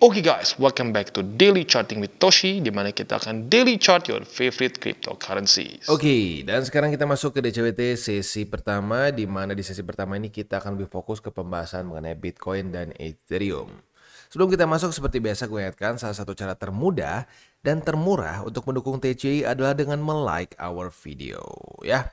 Oke guys, welcome back to Daily Charting with Toshi, di mana kita akan daily chart your favorite cryptocurrencies. Oke, dan sekarang kita masuk ke DCWT sesi pertama, di mana di sesi pertama ini kita akan lebih fokus ke pembahasan mengenai Bitcoin dan Ethereum. Sebelum kita masuk, seperti biasa gue ingatkan, salah satu cara termudah dan termurah untuk mendukung TCI adalah dengan like our video, ya.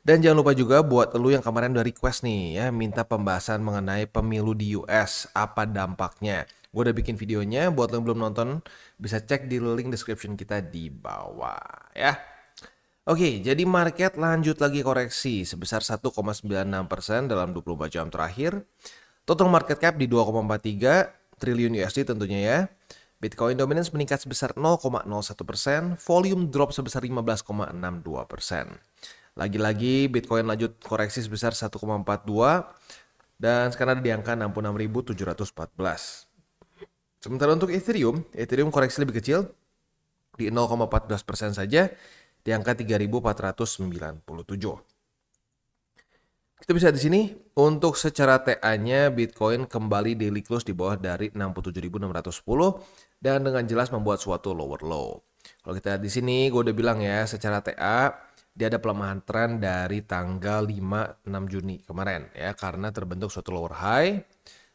Dan jangan lupa juga buat lu yang kemarin udah request nih ya, minta pembahasan mengenai pemilu di US, apa dampaknya. Gue udah bikin videonya, buat lo yang belum nonton bisa cek di link description kita di bawah ya. Oke, jadi market lanjut lagi koreksi sebesar 1,96% dalam 24 jam terakhir. Total market cap di 2,43 triliun USD tentunya ya. Bitcoin dominance meningkat sebesar 0,01%, volume drop sebesar 15,62%. Lagi-lagi Bitcoin lanjut koreksi sebesar 1,42 dan sekarang ada di angka 66.714. Sementara untuk Ethereum koreksi lebih kecil di 0,14% saja di angka 3.497. Kita bisa di sini untuk secara TA-nya Bitcoin kembali daily close di bawah dari 67.610 dan dengan jelas membuat suatu lower low. Kalau kita lihat di sini, gue udah bilang ya, secara TA dia ada pelemahan tren dari tanggal 5-6 Juni kemarin ya, karena terbentuk suatu lower high,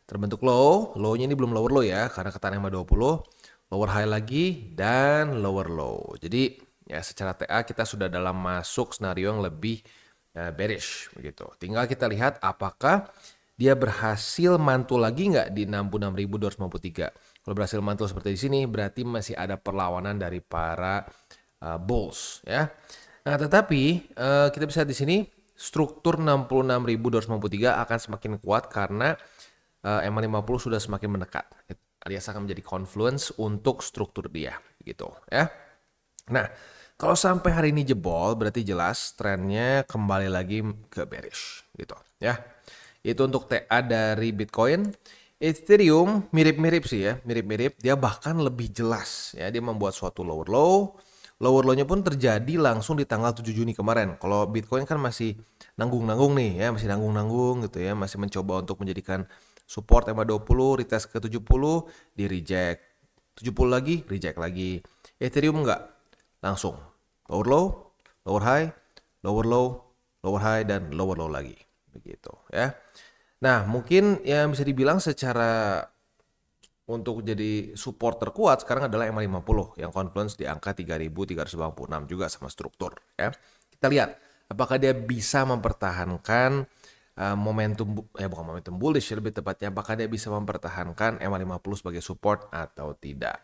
terbentuk low-nya ini belum lower low ya, karena ketahan MA20, lower high lagi, dan lower low. Jadi ya secara TA kita sudah dalam masuk skenario yang lebih bearish begitu. Tinggal kita lihat apakah dia berhasil mantul lagi nggak di 66.253. Kalau berhasil mantul seperti di sini, berarti masih ada perlawanan dari para bulls ya. Nah, tetapi kita bisa di sini struktur 66.253 akan semakin kuat karena MA50 sudah semakin mendekat, alias akan menjadi confluence untuk struktur dia, gitu ya. Nah, kalau sampai hari ini jebol, berarti jelas trennya kembali lagi ke bearish, gitu ya. Itu untuk TA dari Bitcoin. Ethereum mirip-mirip sih ya, mirip-mirip. Dia bahkan lebih jelas ya, dia membuat suatu lower low. Lower low-nya pun terjadi langsung di tanggal 7 Juni kemarin. Kalau Bitcoin kan masih nanggung-nanggung nih ya, masih nanggung-nanggung gitu ya, masih mencoba untuk menjadikan support MA20, retest ke 70, di reject. 70 lagi, reject lagi. Ethereum enggak. Langsung. Lower low, lower high, lower low, lower high, dan lower low lagi. Begitu ya. Nah, mungkin yang bisa dibilang secara untuk jadi support terkuat sekarang adalah MA50 yang confluence di angka 3.386 juga sama struktur ya. Kita lihat apakah dia bisa mempertahankan momentum, bukan momentum bullish lebih tepatnya, apakah dia bisa mempertahankan MA50 sebagai support atau tidak.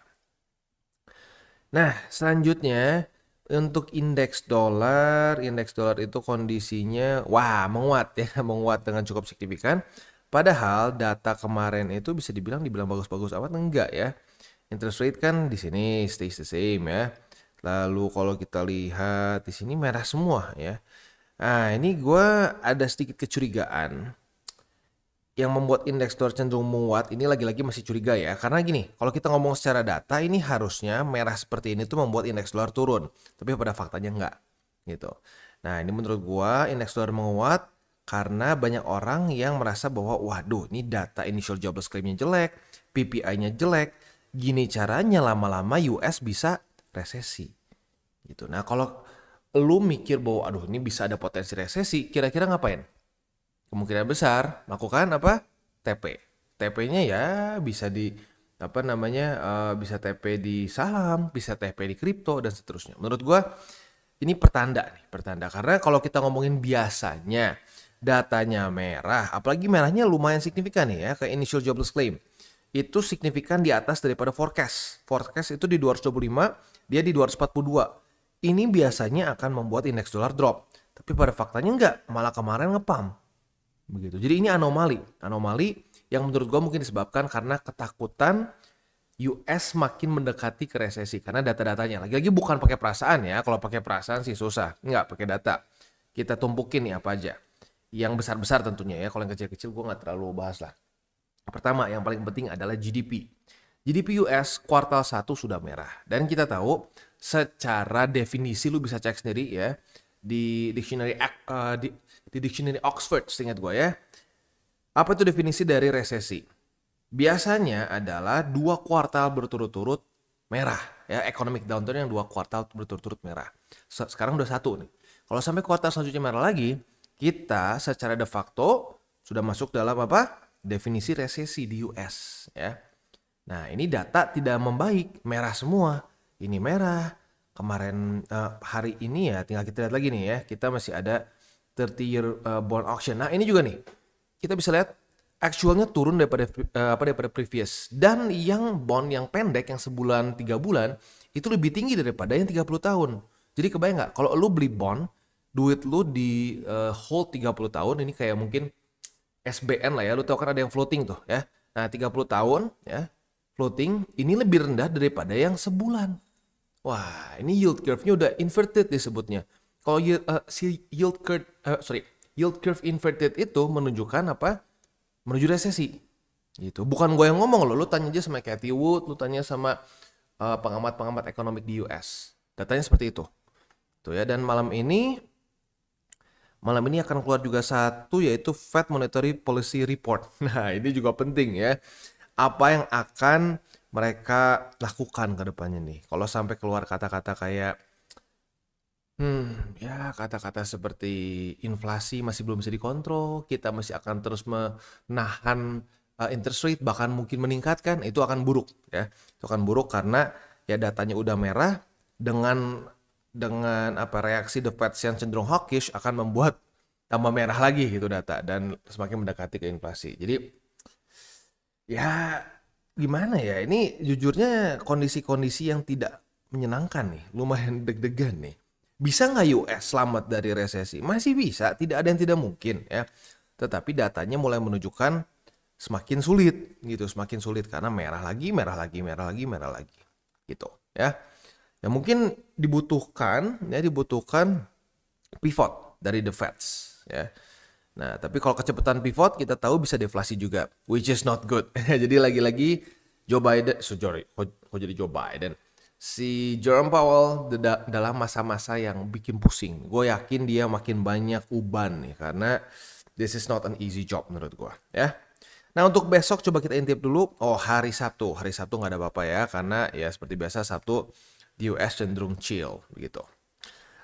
Nah, selanjutnya untuk indeks dolar itu kondisinya menguat ya, menguat dengan cukup signifikan. Padahal data kemarin itu bisa dibilang bagus-bagus amat, enggak ya. Interest rate kan di sini stays the same ya. Lalu kalau kita lihat di sini merah semua ya. Nah, ini gue ada sedikit kecurigaan. Yang membuat indeks dolar cenderung menguat ini lagi-lagi masih curiga ya. Karena gini, kalau kita ngomong secara data ini harusnya merah seperti ini tuh membuat indeks dolar turun. Tapi pada faktanya enggak gitu. Nah, ini menurut gue indeks dolar menguat karena banyak orang yang merasa bahwa waduh ini data initial jobless claim-nya jelek, PPI-nya jelek. Gini caranya lama-lama US bisa resesi gitu. Nah, kalau lu mikir bahwa aduh ini bisa ada potensi resesi, kira-kira ngapain? Kemungkinan besar lakukan apa? TP. TP-nya ya bisa di bisa TP di saham, bisa TP di kripto dan seterusnya. Menurut gua ini pertanda karena kalau kita ngomongin biasanya datanya merah, apalagi merahnya lumayan signifikan nih ya, kayak initial jobless claim. Itu signifikan di atas daripada forecast. Forecast itu di 225, dia di 242. Ini biasanya akan membuat indeks dolar drop. Tapi pada faktanya enggak, malah kemarin ngepump. Begitu. Jadi ini anomali yang menurut gue mungkin disebabkan karena ketakutan US makin mendekati ke resesi karena data-datanya. Lagi-lagi bukan pakai perasaan ya. Kalau pakai perasaan sih susah. Enggak, pakai data. Kita tumpukin nih apa aja. Yang besar-besar tentunya ya. Kalau yang kecil-kecil gue nggak terlalu bahas lah. Pertama, yang paling penting adalah GDP. GDP US kuartal 1 sudah merah. Dan kita tahu secara definisi lu bisa cek sendiri ya. Di dictionary Oxford, seingat gue ya. Apa itu definisi dari resesi? biasanya adalah 2 kuartal berturut-turut merah. Ya, economic downturn yang 2 kuartal berturut-turut merah. Sekarang udah satu nih. Kalau sampai kuartal selanjutnya merah lagi, kita secara de facto sudah masuk dalam apa? Definisi resesi di US. Ya. Nah, ini data tidak membaik, merah semua. Ini merah. Kemarin hari ini ya, tinggal kita lihat lagi nih ya. Kita masih ada 30-year bond auction. Nah, ini juga nih. Kita bisa lihat actualnya turun daripada previous. Dan yang bond yang pendek yang sebulan 3 bulan itu lebih tinggi daripada yang 30 tahun. Jadi kebayang nggak kalau lu beli bond, duit lu di hold 30 tahun, ini kayak mungkin SBN lah ya, lu tahu kan ada yang floating tuh ya. Nah, 30 tahun ya, floating ini lebih rendah daripada yang sebulan. Wah, ini yield curve-nya udah inverted disebutnya. Kalau si yield curve inverted itu menunjukkan apa? Menuju resesi. Gitu. Bukan gue yang ngomong loh, lu tanya aja sama Cathy Wood, lu tanya sama pengamat-pengamat ekonomi di US. Datanya seperti itu. Tuh ya, dan malam ini akan keluar juga satu yaitu Fed Monetary Policy Report. Nah, ini juga penting ya. Apa yang akan mereka lakukan ke depannya nih. Kalau sampai keluar kata-kata kayak ya kata-kata seperti inflasi masih belum bisa dikontrol, kita masih akan terus menahan interest rate bahkan mungkin meningkatkan, itu akan buruk ya. Itu akan buruk karena ya datanya udah merah dengan apa reaksi The Fed yang cenderung hawkish akan membuat tambah merah lagi gitu data dan semakin mendekati ke inflasi. Jadi ya gimana ya? Ini jujurnya kondisi-kondisi yang tidak menyenangkan nih, lumayan deg-degan nih. Bisa nggak US selamat dari resesi? Masih bisa, tidak ada yang tidak mungkin ya. Tetapi datanya mulai menunjukkan semakin sulit gitu, semakin sulit karena merah lagi, merah lagi, merah lagi, merah lagi gitu ya. Ya mungkin dibutuhkan pivot dari the Feds ya. Nah, tapi kalau kecepatan pivot kita tahu bisa deflasi juga, which is not good. Jadi lagi-lagi Joe Biden, kok jadi Joe Biden? Si Jerome Powell dalam masa-masa yang bikin pusing. Gue yakin dia makin banyak uban nih karena this is not an easy job menurut gue ya. Nah untuk besok coba kita intip dulu. Oh hari Sabtu nggak ada apa-apa ya karena ya seperti biasa Sabtu di US cenderung chill begitu.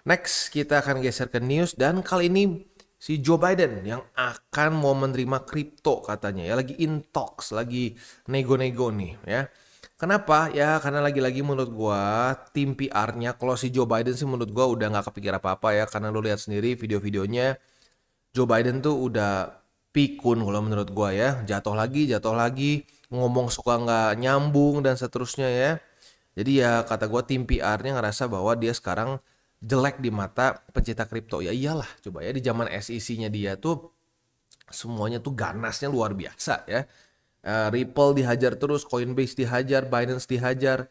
Next kita akan geser ke news dan kali ini si Joe Biden yang akan mau menerima kripto katanya ya lagi in talks, lagi nego-nego nih ya. Kenapa? Ya karena lagi-lagi menurut gua tim PR-nya kalau si Joe Biden sih menurut gua udah nggak kepikir apa-apa ya karena lu lihat sendiri video-videonya Joe Biden tuh udah pikun kalau menurut gua ya jatuh lagi ngomong suka nggak nyambung dan seterusnya ya. Jadi ya kata gua tim PR-nya ngerasa bahwa dia sekarang jelek di mata pencinta kripto. Ya iyalah coba ya di zaman SEC-nya dia tuh semuanya tuh ganasnya luar biasa ya. Ripple dihajar terus, Coinbase dihajar, Binance dihajar.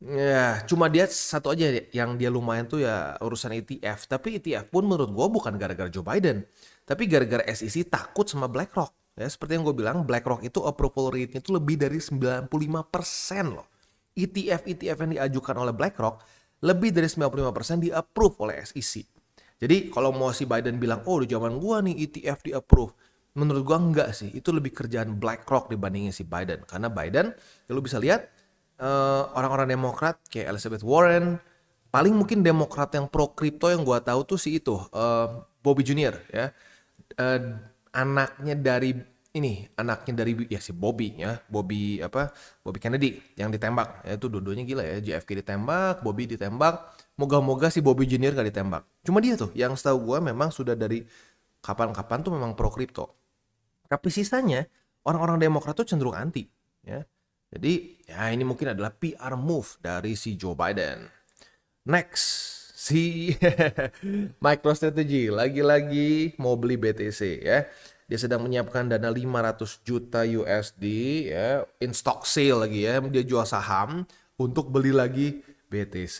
Ya, cuma dia satu aja yang dia lumayan tuh ya urusan ETF. Tapi ETF pun menurut gue bukan gara-gara Joe Biden. Tapi gara-gara SEC takut sama BlackRock. Ya, seperti yang gue bilang, BlackRock itu approval rate-nya itu lebih dari 95% loh. ETF-ETF yang diajukan oleh BlackRock, lebih dari 95% di-approve oleh SEC. Jadi kalau mau si Biden bilang, oh di zaman gue nih ETF di-approve. Menurut gua enggak sih, itu lebih kerjaan BlackRock dibandingin si Biden. Karena Biden, ya lu bisa lihat orang-orang Demokrat kayak Elizabeth Warren, paling mungkin Demokrat yang pro kripto yang gua tahu tuh si itu Bobby Junior ya, anaknya dari ya si Bobby ya, Bobby Kennedy yang ditembak, ya itu dua-duanya gila ya, JFK ditembak, Bobby ditembak, moga-moga si Bobby Junior gak ditembak. Cuma dia tuh yang setahu gua memang sudah dari kapan-kapan tuh memang pro kripto. Tapi sisanya orang-orang Demokrat tuh cenderung anti ya. Jadi ya ini mungkin adalah PR move dari si Joe Biden. Next si MicroStrategy lagi-lagi mau beli BTC ya. Dia sedang menyiapkan dana 500 juta USD ya, in stock sale lagi ya. Dia jual saham untuk beli lagi BTC.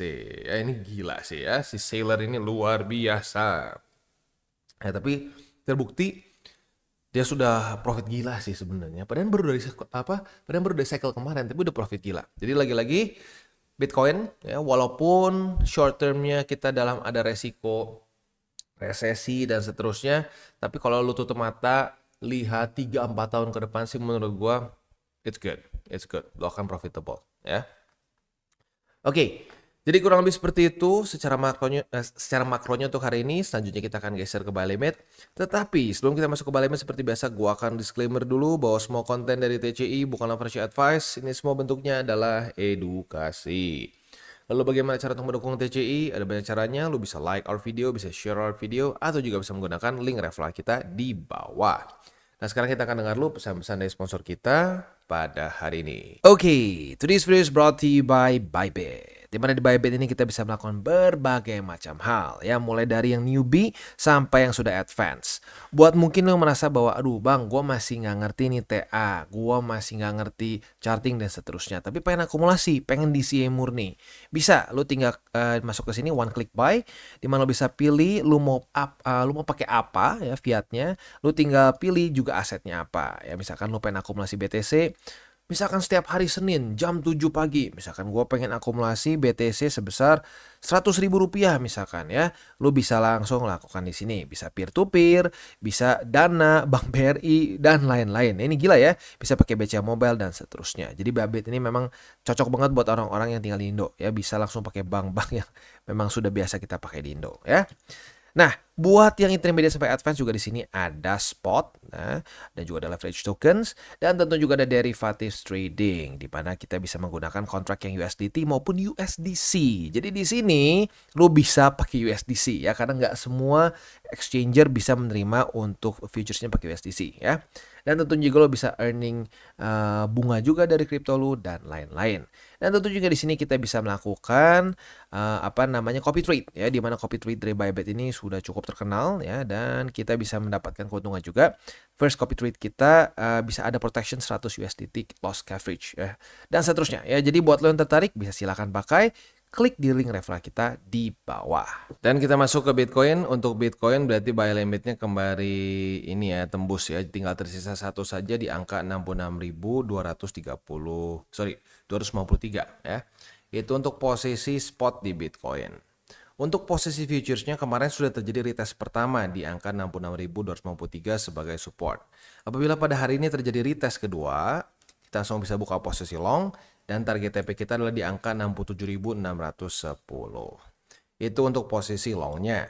Ya ini gila sih ya, si Sailor ini luar biasa. Ya tapi terbukti dia sudah profit gila sih sebenarnya. Padahal baru dari cycle kemarin, tapi udah profit gila. Jadi lagi-lagi Bitcoin ya, walaupun short termnya kita dalam ada resiko resesi dan seterusnya, tapi kalau lu tutup mata lihat 3-4 tahun ke depan sih menurut gua it's good. Lo akan profitable, ya. Oke, jadi kurang lebih seperti itu secara makronya untuk hari ini. Selanjutnya kita akan geser ke buy limit. Tetapi sebelum kita masuk ke buy limit, seperti biasa gua akan disclaimer dulu bahwa semua konten dari TCI bukanlah financial advice. Ini semua bentuknya adalah edukasi. Lalu bagaimana cara untuk mendukung TCI? Ada banyak caranya. Lu bisa like our video, bisa share our video, atau juga bisa menggunakan link referral kita di bawah. Nah, sekarang kita akan dengar dulu pesan-pesan dari sponsor kita pada hari ini. Oke, today's video is brought to you by Bybit. Di mana di Bybit ini kita bisa melakukan berbagai macam hal, ya, mulai dari yang newbie sampai yang sudah advance. Buat mungkin lo merasa bahwa, aduh bang, gue masih nggak ngerti nih TA, gue masih nggak ngerti charting dan seterusnya, tapi pengen akumulasi, pengen DCA murni. Bisa, lo tinggal masuk ke sini one click buy, di mana lo bisa pilih lo mau pakai apa, ya, fiatnya. Lo tinggal pilih juga asetnya apa, ya. Misalkan lo pengen akumulasi BTC. Misalkan setiap hari Senin jam 7 pagi, misalkan gue pengen akumulasi BTC sebesar 100.000 rupiah misalkan, ya. Lu bisa langsung lakukan di sini. Bisa peer to peer, bisa Dana, Bank BRI, dan lain-lain. Ini gila ya, bisa pakai BCA Mobile dan seterusnya. Jadi Bybit ini memang cocok banget buat orang-orang yang tinggal di Indo, ya. Bisa langsung pakai bank-bank yang memang sudah biasa kita pakai di Indo, ya. Nah, buat yang intermediate sampai advance juga di sini ada spot, nah, dan juga ada leverage tokens, dan tentu juga ada derivatives trading, di mana kita bisa menggunakan kontrak yang USDT maupun USDC. Jadi di sini lo bisa pakai USDC, ya, karena nggak semua exchanger bisa menerima untuk futuresnya pakai USDC, ya. Dan tentu juga lo bisa earning bunga juga dari kripto lo dan lain-lain. Dan tentu juga di sini kita bisa melakukan copy trade, ya, di mana copy trade dari Bybit ini sudah cukup terkenal, ya, dan kita bisa mendapatkan keuntungan juga. First copy trade kita bisa ada protection 100 USDT loss coverage, ya, dan seterusnya, ya. Jadi buat lo yang tertarik bisa silakan pakai. Klik di link referral kita di bawah. Dan kita masuk ke Bitcoin. Untuk Bitcoin berarti buy limitnya kembali ini ya, tembus ya. Tinggal tersisa satu saja di angka 253 ya. Itu untuk posisi spot di Bitcoin. Untuk posisi futuresnya kemarin sudah terjadi retest pertama di angka 66.253 sebagai support. Apabila pada hari ini terjadi retest kedua, kita langsung bisa buka posisi long. Dan target TP kita adalah di angka 67.610. Itu untuk posisi longnya.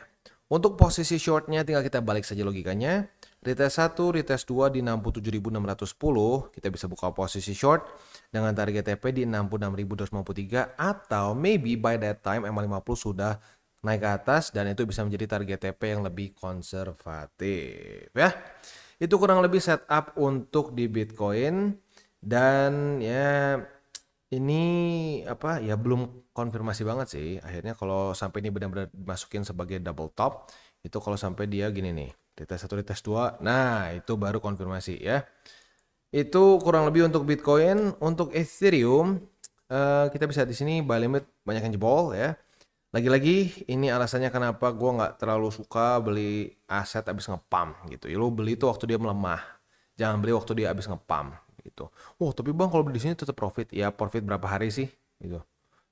Untuk posisi shortnya tinggal kita balik saja logikanya. Retest 1, retest 2 di 67.610. Kita bisa buka posisi short dengan target TP di 66.253. Atau maybe by that time MA50 sudah naik ke atas. Dan itu bisa menjadi target TP yang lebih konservatif, ya. Itu kurang lebih setup untuk di Bitcoin. Dan ya, ini belum konfirmasi banget sih. Akhirnya kalau sampai ini benar-benar dimasukin sebagai double top, itu kalau sampai dia gini nih, retest 1, retest 2, nah itu baru konfirmasi, ya. Itu kurang lebih untuk Bitcoin. Untuk Ethereum, kita bisa di sini buy limit banyak yang jebol, ya. Lagi-lagi ini alasannya kenapa gue nggak terlalu suka beli aset abis ngepump gitu. Lo beli itu waktu dia melemah, jangan beli waktu dia abis ngepump. Gitu. Oh, tapi bang kalau di sini tetap profit. Ya, profit berapa hari sih? Gitu.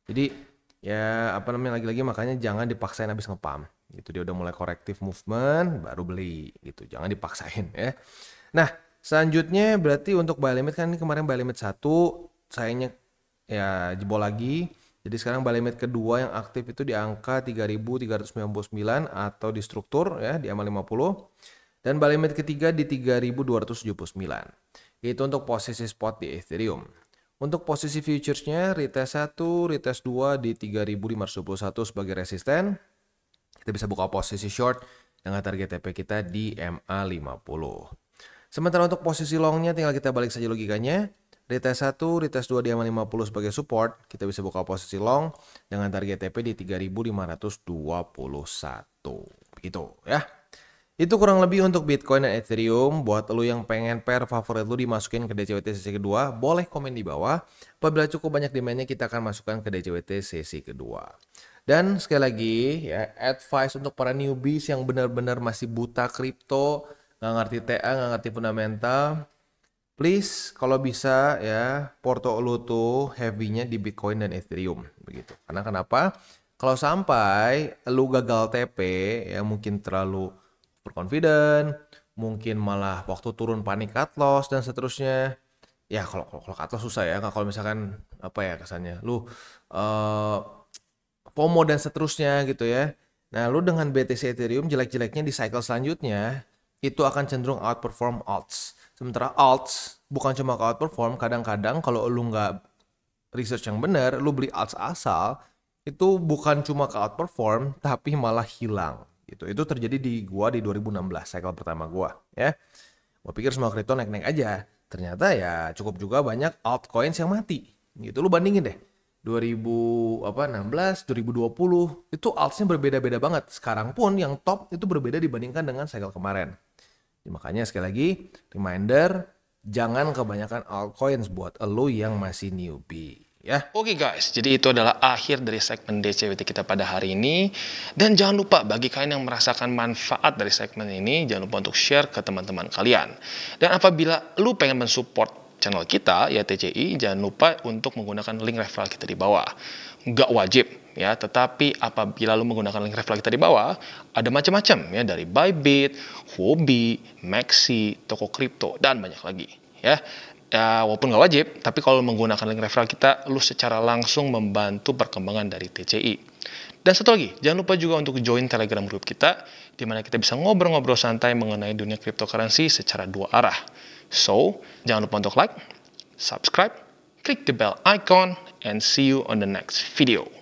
Jadi ya lagi-lagi makanya jangan dipaksain habis ngepump. Gitu, dia udah mulai corrective movement baru beli gitu. Jangan dipaksain, ya. Nah, selanjutnya berarti untuk buy limit kan ini kemarin buy limit 1 sayangnya ya jebol lagi. Jadi sekarang buy limit kedua yang aktif itu di angka 3.399 atau di struktur, ya, di MA50. Dan buy limit ketiga di 3.279. Itu untuk posisi spot di Ethereum. Untuk posisi futuresnya, retest 1, retest 2 di 3.521 sebagai resisten. Kita bisa buka posisi short dengan target TP kita di MA50. Sementara untuk posisi longnya tinggal kita balik saja logikanya. Retest 1, retest 2 di MA50 sebagai support. Kita bisa buka posisi long dengan target TP di 3.521. Begitu, ya. Itu kurang lebih untuk Bitcoin dan Ethereum. Buat lu yang pengen pair favorit lu dimasukin ke DCWT sesi kedua, boleh komen di bawah. Apabila cukup banyak demandnya, kita akan masukkan ke DCWT sesi kedua. Dan sekali lagi, ya, advice untuk para newbies yang benar-benar masih buta kripto, nggak ngerti TA, nggak ngerti fundamental, please kalau bisa ya porto lu tuh heavy-nya di Bitcoin dan Ethereum begitu. Karena kenapa? Kalau sampai lu gagal TP, ya mungkin terlalu overconfident, mungkin malah waktu turun panik cut loss dan seterusnya, ya kalau cut loss susah ya. Kalau misalkan apa ya kesannya, lu eh, FOMO dan seterusnya gitu ya. Nah, lu dengan BTC Ethereum jelek-jeleknya di cycle selanjutnya itu akan cenderung outperform alts. Sementara alts bukan cuma outperform, kadang-kadang kalau lu nggak research yang benar, lu beli alts asal itu bukan cuma ke outperform tapi malah hilang gitu. Itu terjadi di gua di 2016 cycle pertama gua ya. Gua pikir semua kripto naik-naik aja. Ternyata ya cukup juga banyak altcoins yang mati. Gitu lu bandingin deh. 2016, 2020 itu altsnya berbeda-beda banget. Sekarang pun yang top itu berbeda dibandingkan dengan cycle kemarin. Ya, makanya sekali lagi reminder jangan kebanyakan altcoins buat lo yang masih newbie ya. Oke guys, jadi itu adalah akhir dari segmen DCWT kita pada hari ini. Dan jangan lupa bagi kalian yang merasakan manfaat dari segmen ini, jangan lupa untuk share ke teman-teman kalian. Dan apabila lu pengen mensupport channel kita, ya TCI, jangan lupa untuk menggunakan link referral kita di bawah. Nggak wajib ya, tetapi apabila lu menggunakan link referral kita di bawah, ada macam-macam ya, dari Bybit, Huobi, Maxi, toko kripto, dan banyak lagi ya. Ya, walaupun nggak wajib, tapi kalau menggunakan link referral kita, lu secara langsung membantu perkembangan dari TCI. Dan satu lagi, jangan lupa juga untuk join Telegram group kita, di mana kita bisa ngobrol-ngobrol santai mengenai dunia cryptocurrency secara dua arah. So, jangan lupa untuk like, subscribe, klik the bell icon, and see you on the next video.